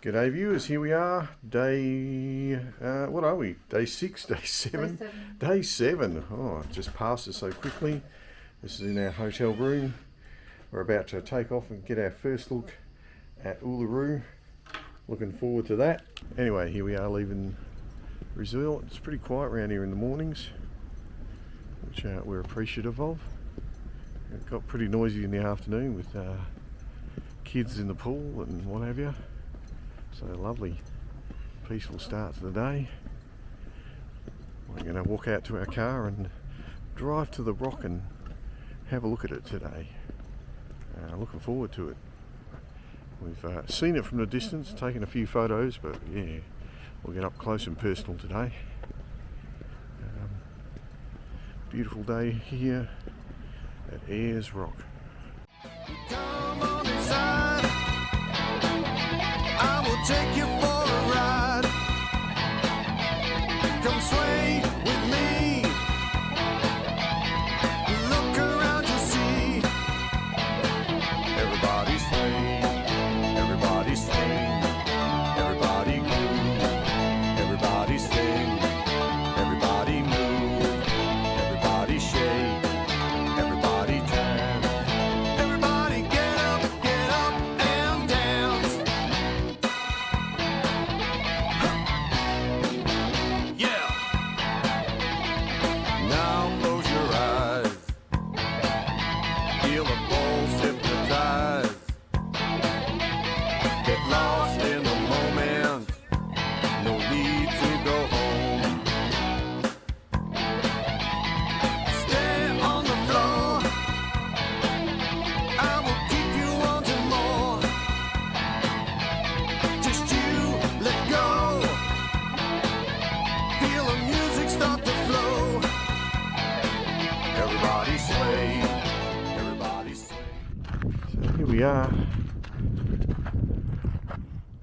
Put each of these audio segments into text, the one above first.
G'day viewers, here we are, day, what are we? Day 6, day 7? Day 7. Oh, it just passes so quickly. This is in our hotel room. We're about to take off and get our first look at Uluru. Looking forward to that. Anyway, here we are leaving Brazil. It's pretty quiet around here in the mornings, which we're appreciative of. It got pretty noisy in the afternoon with kids in the pool and what have you. So lovely, peaceful start to the day. We're going to walk out to our car and drive to the rock and have a look at it today. Looking forward to it. We've seen it from the distance, taken a few photos, but yeah, we'll get up close and personal today. Beautiful day here at Ayers Rock. Come on inside, I will take you for a ride. Come sway with me, look around you see. Everybody sway, everybody swing, everybody groove, everybody sing, everybody move, everybody shake, everybody dance. Everybody get up and dance. Yeah. Now close your eyes. Feel the pulse hypnotize. Get lost in the moment. No need to go home. Stay on the floor. I will keep you wanting more. Just you let go. Feel the music start to flow. Everybody sway. Everybody sway. So here we are,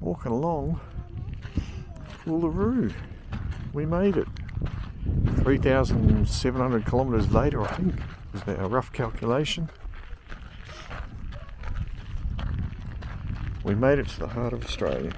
walking along Uluru. We made it. 3,700 kilometres later, I think, was our rough calculation. We made it to the heart of Australia.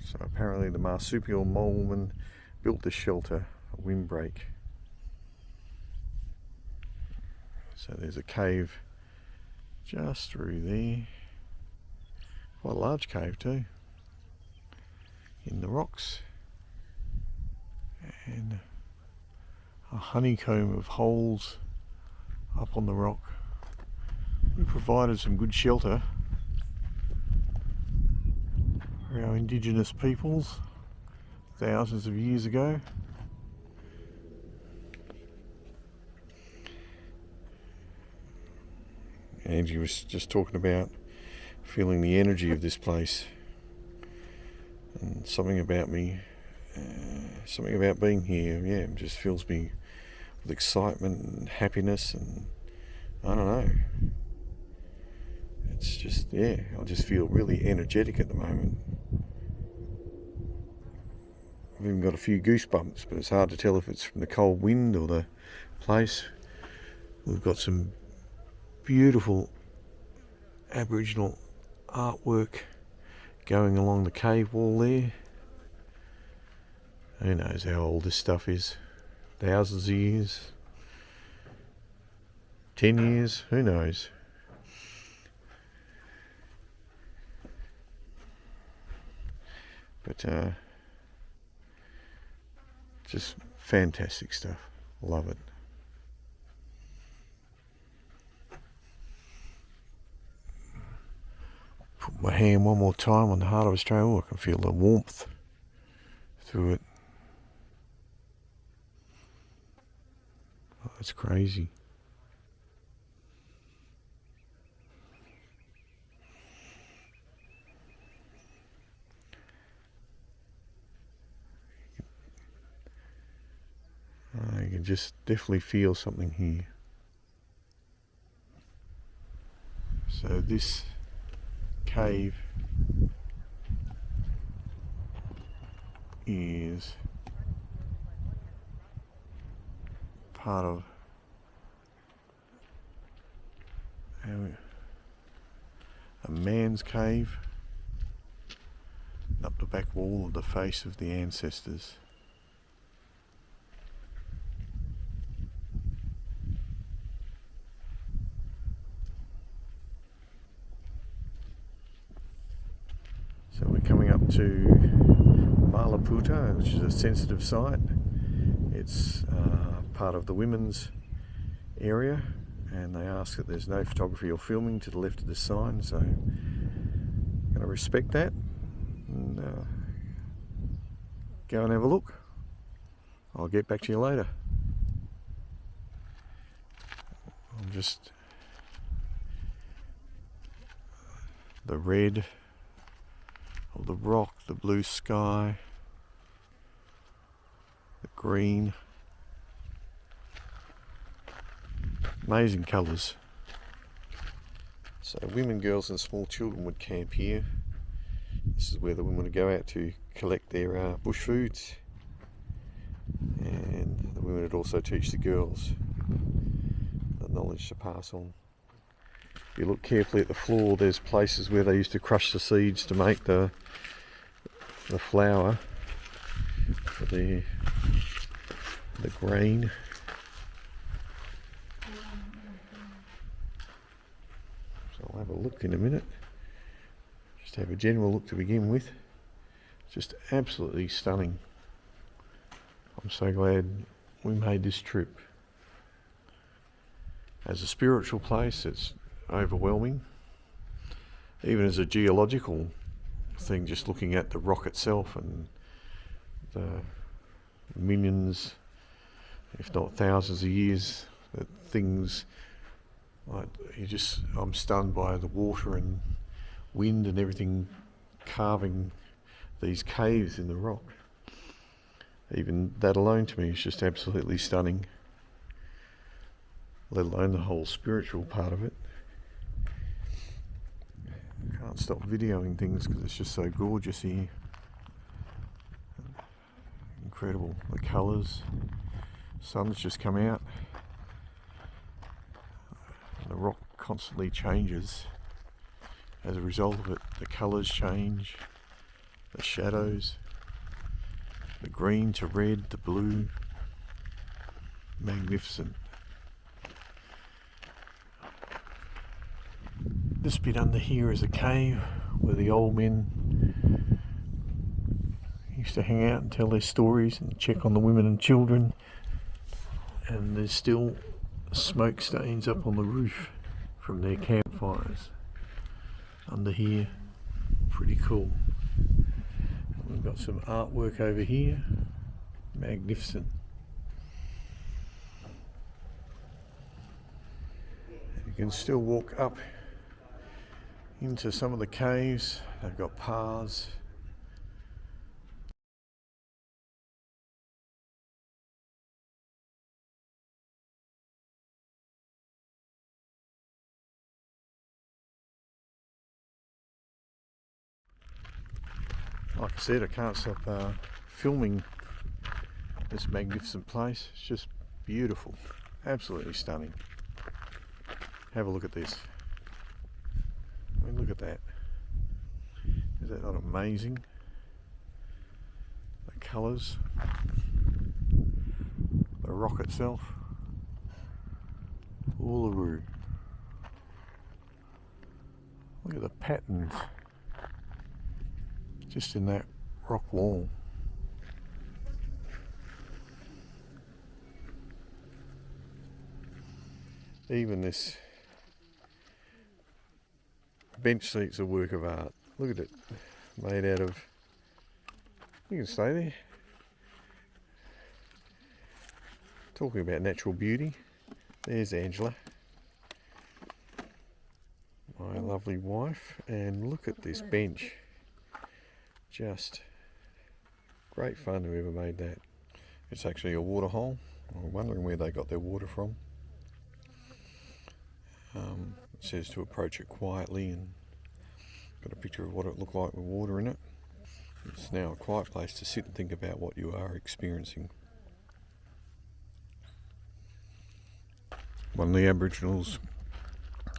So apparently the marsupial moleman built this shelter, a windbreak. So there's a cave just through there. Quite a large cave too. In the rocks. And a honeycomb of holes up on the rock. We provided some good shelter for our indigenous peoples thousands of years ago. Angie was just talking about feeling the energy of this place, and something about me, something about being here, yeah, just fills me with excitement and happiness, and I don't know, it's just, yeah, I just feel really energetic at the moment. I've even got a few goosebumps, but it's hard to tell if it's from the cold wind or the place. We've got some beautiful Aboriginal artwork going along the cave wall there. Who knows how old this stuff is? Thousands of years? 10 years? Who knows? But just fantastic stuff. Love it. Put my hand one more time on the heart of Australia. Oh, I can feel the warmth through it. Oh, it's crazy. can just definitely feel something here. So this cave is part of a man's cave up the back wall of the face of the ancestors. So we're coming up to Malaputa, which is a sensitive site. It's part of the women's area, and they ask that there's no photography or filming to the left of the sign, so I'm going to respect that and go and have a look. I'll get back to you later. I'm just the red of the rock, the blue sky, the green, amazing colours. So women, girls and small children would camp here. This is where the women would go out to collect their bush foods, and the women would also teach the girls the knowledge to pass on. If you look carefully at the floor, there's places where they used to crush the seeds to make the flour for the grain. So I'll have a look in a minute. Just have a general look to begin with. Just absolutely stunning. I'm so glad we made this trip. As a spiritual place, it's overwhelming. Even as a geological thing, just looking at the rock itself and the millions, if not thousands of years, that things, like, I'm stunned by the water and wind and everything carving these caves in the rock. Even that alone to me is just absolutely stunning, let alone the whole spiritual part of it. Can't stop videoing things because it's just so gorgeous here. Incredible, the colours. Sun's just come out. The rock constantly changes as a result of it. The colours change, the shadows, the green to red, the blue. Magnificent. This bit under here is a cave where the old men used to hang out and tell their stories and check on the women and children. And there's still smoke stains up on the roof from their campfires under here. Pretty cool. We've got some artwork over here. Magnificent. You can still walk up into some of the caves. They've got paths. Like I said, I can't stop filming this magnificent place. It's just beautiful, absolutely stunning. Have a look at this. I mean, look at that. Is that not amazing? The colours, the rock itself. Uluru. Look at the patterns just in that rock wall. Even this bench seat's a work of art. Look at it, made out of, you can stay there. Talking about natural beauty, there's Angela, my lovely wife, and look at this bench. Just great fun whoever made that. It's actually a waterhole, I'm wondering where they got their water from. It says to approach it quietly, and got a picture of what it looked like with water in it. It's now a quiet place to sit and think about what you are experiencing. One of the Aboriginals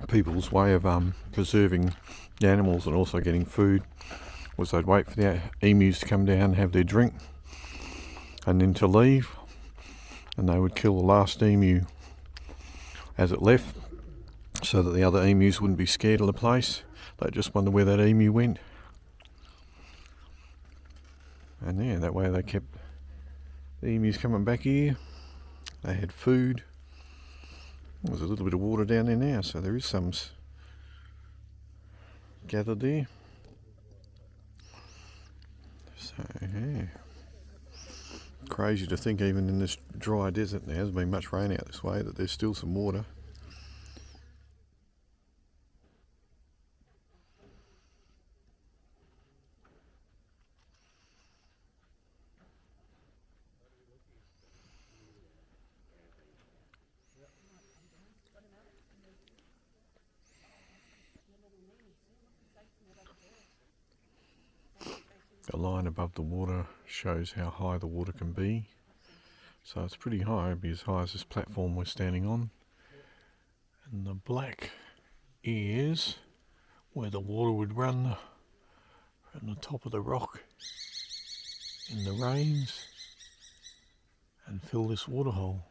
people's way of preserving the animals and also getting food was they'd wait for the emus to come down and have their drink and then to leave, and they would kill the last emu as it left so that the other emus wouldn't be scared of the place. They just wondered where that emu went, and yeah, that way they kept the emus coming back here. They had food. There's a little bit of water down there now, so there is some gathered there. So yeah, crazy to think even in this dry desert, there hasn't been much rain out this way, that there's still some water. The line above the water shows how high the water can be. So it's pretty high, it'd be as high as this platform we're standing on. And the black is where the water would run from the top of the rock in the rains and fill this waterhole.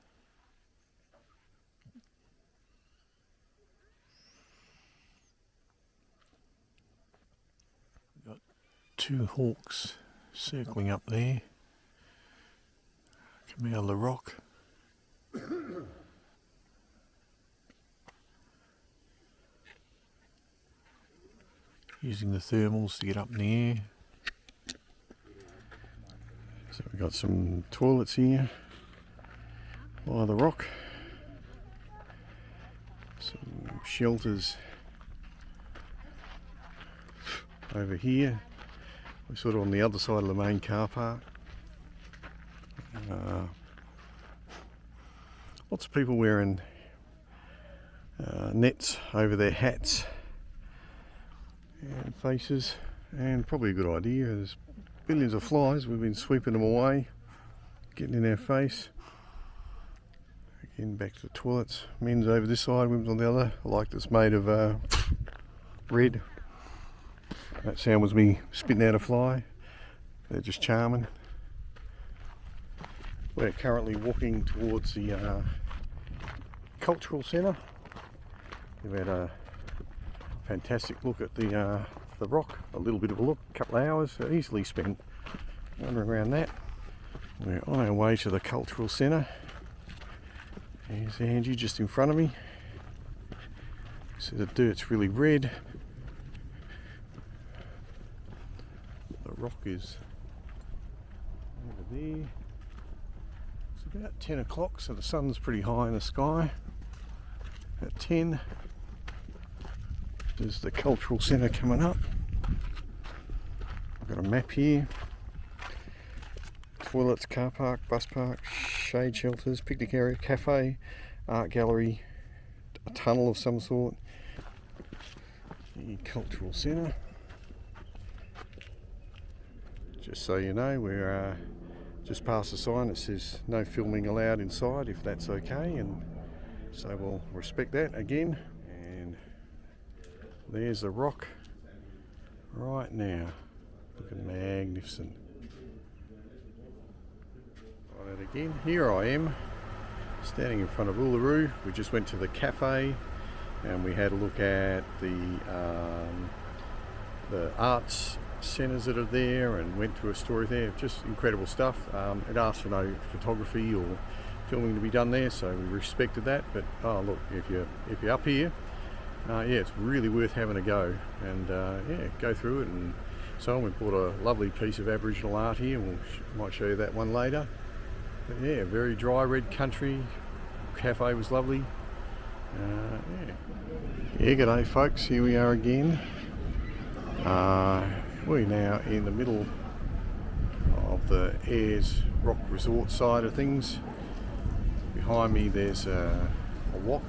Got two hawks circling up there, come out of the rock. Using the thermals to get up in the air. So we've got some toilets here by the rock, some shelters over here. We're sort of on the other side of the main car park. Lots of people wearing nets over their hats and faces, and probably a good idea. There's billions of flies, we've been sweeping them away, getting in our face. Again, back to the toilets. Men's over this side, women's on the other. I like this made of red. That sound was me spitting out a fly. They're just charming. We're currently walking towards the cultural centre. We've had a fantastic look at the rock, a little bit of a look, a couple of hours easily spent wandering around that. We're on our way to the cultural centre. There's Angie just in front of me. So the dirt's really red. The rock is over there. It's about 10 o'clock, so the sun's pretty high in the sky. At 10, there's the cultural centre coming up. I've got a map here. Toilets, car park, bus park, shade shelters, picnic area, cafe, art gallery, a tunnel of some sort. The cultural centre. Just so you know, we're just past the sign that says no filming allowed inside, if that's okay, and so we'll respect that again. And there's the rock right now, looking magnificent. Right again, here I am standing in front of Uluru. We just went to the cafe and we had a look at the arts centres that are there and went through a story there. Just incredible stuff. It asked for no photography or filming to be done there, so we respected that. But oh look, if you're up here, yeah, it's really worth having a go, and yeah, go through it. And so we bought a lovely piece of Aboriginal art here. Might show you that one later. But yeah, very dry red country. Cafe was lovely. Yeah, g'day folks. Here we are again. We're now in the middle of the Ayers Rock Resort side of things. Behind me there's a wok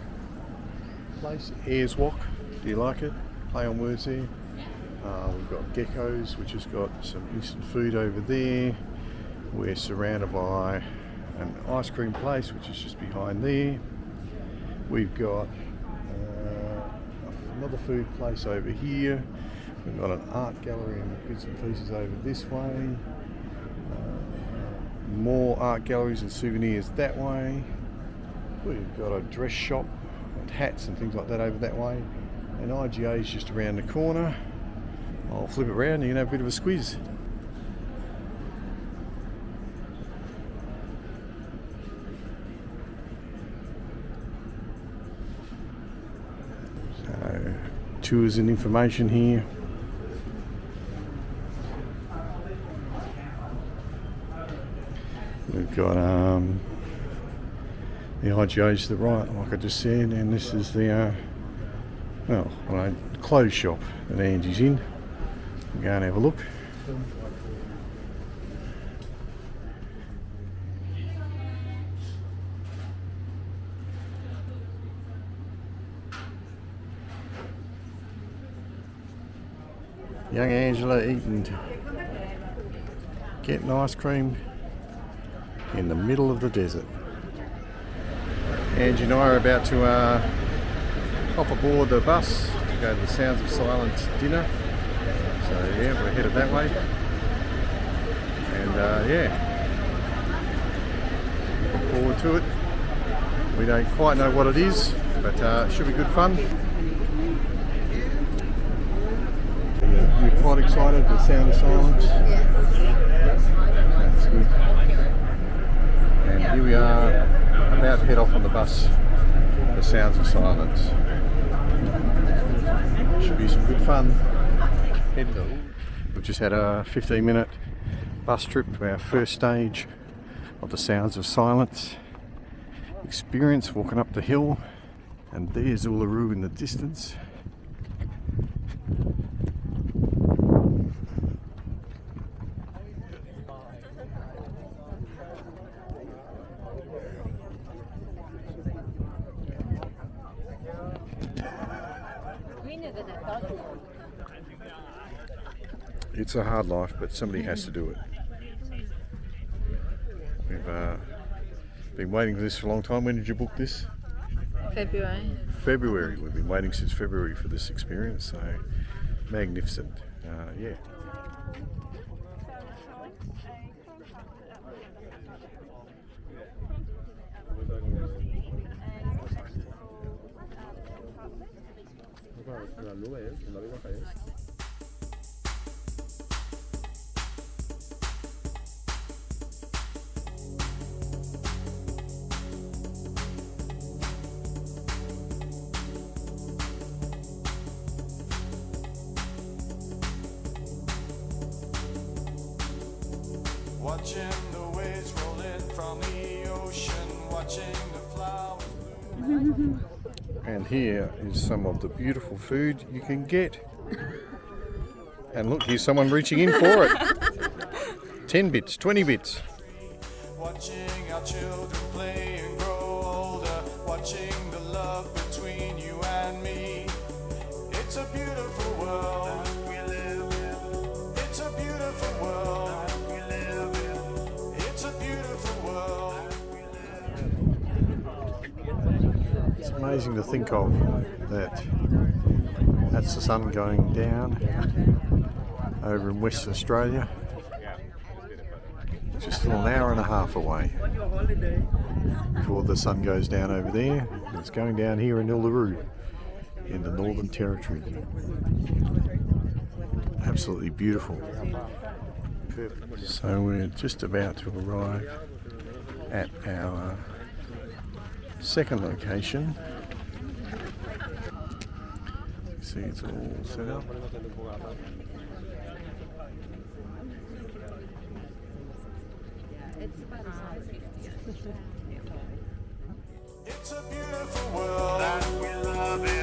place, Ayers Wok. Do you like it? Play on words there. We've got Geckos, which has got some instant food over there. We're surrounded by an ice cream place, which is just behind there. We've got another food place over here. We've got an art gallery and bits and pieces over this way. More art galleries and souvenirs that way. We've got a dress shop and hats and things like that over that way. And IGA is just around the corner. I'll flip it around and you can have a bit of a squeeze. So, tours and information here. We've got the IGA to the right, like I just said, and this is the clothes shop that Angie's in. We'll go and have a look. Young Angela getting ice cream in the middle of the desert. Angie and I are about to hop aboard the bus to go to the Sounds of Silence dinner. So yeah, we're headed that way. And looking forward to it. We don't quite know what it is, but it should be good fun. You're quite excited for the Sound of Silence? Yes. That's good. And here we are, about to head off on the bus for Sounds of Silence. Should be some good fun. We've just had a 15-minute bus trip to our first stage of the Sounds of Silence experience, walking up the hill, and there's Uluru in the distance. It's a hard life, but somebody has to do it. We've been waiting for this for a long time. When did you book this? February. February. We've been waiting since February for this experience, so magnificent. Yeah. Watching the waves roll in from the ocean, watching the flowers bloom. And here is some of the beautiful food you can get. And look, here's someone reaching in for it. 10 bits, 20 bits. Watching our children play and grow older, watching the love between you and me. It's a beautiful world we live in. It's a beautiful world we live in. It's a beautiful world we live in. It's amazing to think of that. That's the sun going down over in Western Australia. Just still an hour and a half away before the sun goes down over there. It's going down here in Uluru in the Northern Territory. Absolutely beautiful. So we're just about to arrive at our second location. See, it's all set up. It's a beautiful world that we love in.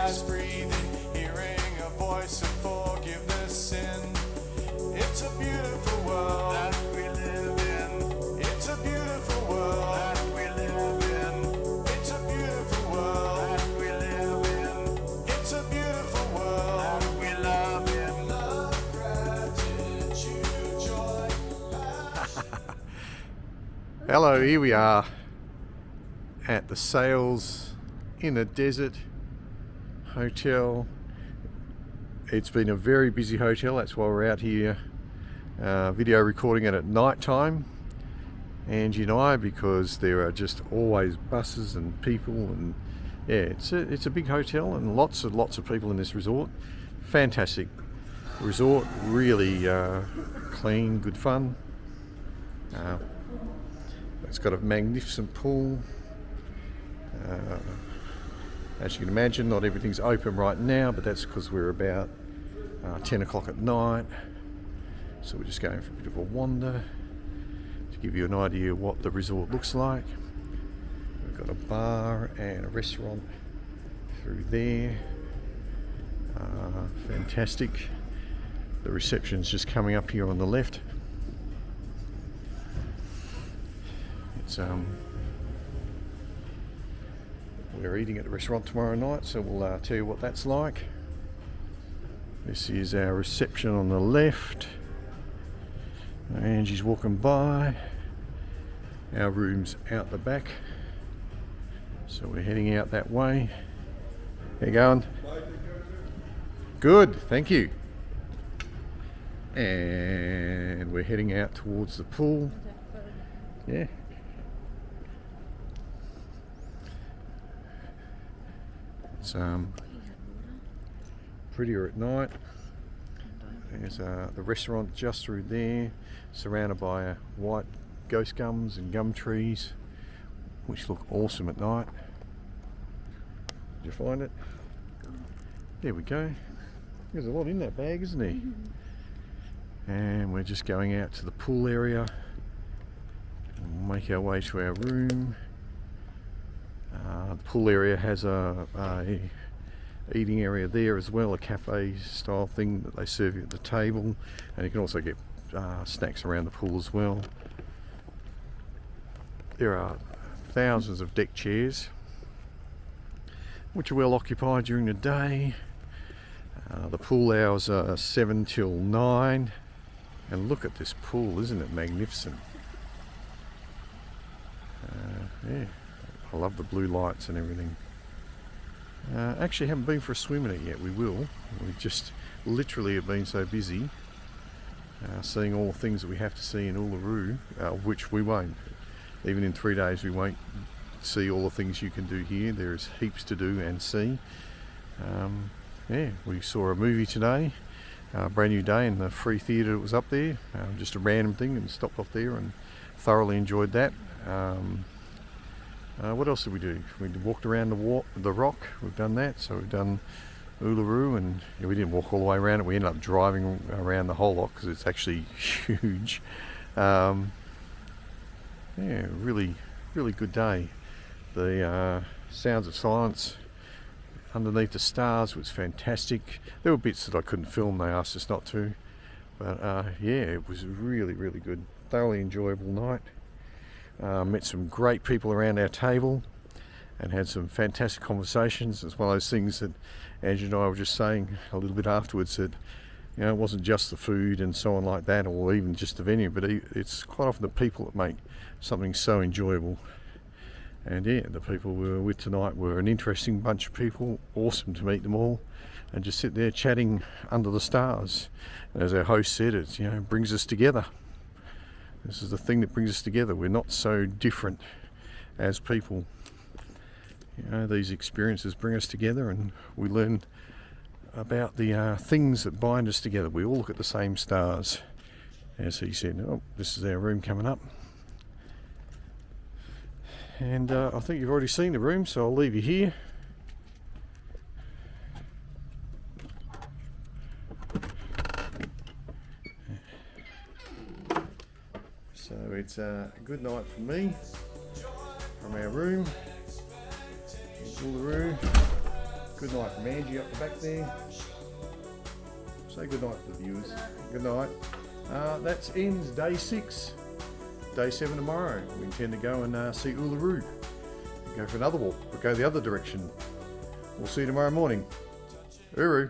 fast breathing, hearing a voice of forgiveness in. It's a beautiful world that we live in. It's a beautiful world that we live in. It's a beautiful world that we live in. It's a beautiful world that we love in. Love, gratitude, joy, passion. Hello, here we are at the Sails in a Desert Hotel. It's been a very busy hotel, that's why we're out here video recording it at night time, Angie and I, because there are just always buses and people, and yeah, it's a big hotel and lots of people in this resort. Fantastic resort, really clean, good fun. It's got a magnificent pool. As you can imagine, not everything's open right now, but that's because we're about 10 o'clock at night. So we're just going for a bit of a wander to give you an idea of what the resort looks like. We've got a bar and a restaurant through there. Fantastic. The reception's just coming up here on the left. It's we're eating at the restaurant tomorrow night, so we'll tell you what that's like. This is our reception on the left. Angie's walking by. Our room's out the back, so we're heading out that way. How you going? Good, thank you. And we're heading out towards the pool. Yeah. It's prettier at night. There's the restaurant just through there, surrounded by white ghost gums and gum trees, which look awesome at night. Did you find it? There we go. There's a lot in that bag, isn't there? And we're just going out to the pool area and make our way to our room. The pool area has a eating area there as well, a cafe style thing that they serve you at the table, and you can also get snacks around the pool as well. There are thousands of deck chairs which are well occupied during the day. The pool hours are 7 till 9, and look at this pool, isn't it magnificent? Yeah, I love the blue lights and everything. Actually haven't been for a swim in it yet. We will. We just literally have been so busy seeing all the things that we have to see in Uluru, which we won't. Even in 3 days we won't see all the things you can do here. There's heaps to do and see. Yeah, we saw a movie today, brand new day in the free theatre that was up there. Just a random thing, and stopped off there and thoroughly enjoyed that. What else did we do? We walked around the rock. We've done that. So we've done Uluru, and yeah, we didn't walk all the way around it. We ended up driving around the whole lot because it's actually huge. Yeah, really good day. The sounds of silence underneath the stars was fantastic. There were bits that I couldn't film. They asked us not to, but yeah, it was really good. Thoroughly enjoyable night. Met some great people around our table and had some fantastic conversations. It's one of those things that Angie and I were just saying a little bit afterwards, that you know, it wasn't just the food and so on like that, or even just the venue, but it's quite often the people that make something so enjoyable. And yeah, the people we were with tonight were an interesting bunch of people. Awesome to meet them all and just sit there chatting under the stars. And as our host said, it brings us together. This is the thing that brings us together. We're not so different as people. These experiences bring us together, and we learn about the things that bind us together. We all look at the same stars. As he said, oh, this is our room coming up. And I think you've already seen the room, so I'll leave you here. So it's a good night for me from our room in Uluru. Good night from Angie up the back there. Say good night to the viewers. Good night. That ends day 6. Day 7 tomorrow. We intend to go and see Uluru. Go for another walk. We'll go the other direction. We'll see you tomorrow morning. Uru.